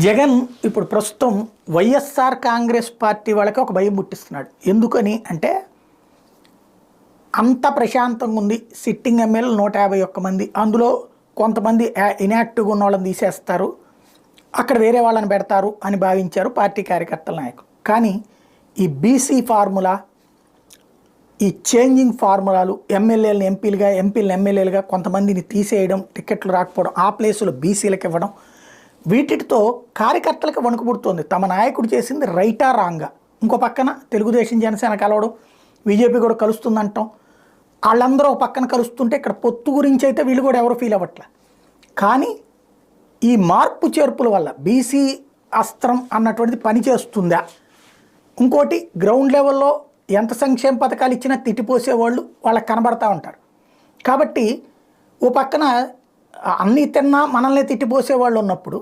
జగన్ ఇప్పుడు ప్రస్తుతం వైఎస్ఆర్ కాంగ్రెస్ పార్టీ వాళ్ళకి ఒక భయం పుట్టిస్తున్నాడు. ఎందుకని అంటే అంత ప్రశాంతంగా ఉంది. సిట్టింగ్ ఎమ్మెల్యేలు 151 మంది, అందులో కొంతమంది ఇన్యాక్టివ్గా ఉన్న వాళ్ళని తీసేస్తారు, అక్కడ వేరే వాళ్ళని పెడతారు అని భావించారు పార్టీ కార్యకర్తల నాయకులు. కానీ ఈ బీసీ ఫార్ములా, ఈ చేంజింగ్ ఫార్ములాలు, ఎమ్మెల్యేలను ఎంపీలుగా, ఎంపీలను ఎమ్మెల్యేలుగా కొంతమందిని తీసేయడం, టికెట్లు రాకపోవడం, ఆ ప్లేసులో బీసీలకు ఇవ్వడం, వీటితో కార్యకర్తలకు వణుకు పుడుతోంది. తమ నాయకుడు చేసింది రైటా రాంగా. ఇంకో పక్కన తెలుగుదేశం జనసేన కలవడం, బీజేపీ కూడా కలుస్తుందంటాం, వాళ్ళందరూ ఒక పక్కన కలుస్తుంటే ఇక్కడ పొత్తు గురించి అయితే వీళ్ళు కూడా ఎవరు ఫీల్ అవ్వట్లే. కానీ ఈ మార్పు చేర్పుల వల్ల బీసీ అస్త్రం అన్నటువంటిది పనిచేస్తుందా? ఇంకోటి, గ్రౌండ్ లెవెల్లో ఎంత సంక్షేమ పథకాలు ఇచ్చినా తిట్టిపోసేవాళ్ళు వాళ్ళకి కనబడతా ఉంటారు. కాబట్టి ఓ పక్కన అన్నీ తిన్నా మనల్ని తిట్టిపోసేవాళ్ళు ఉన్నప్పుడు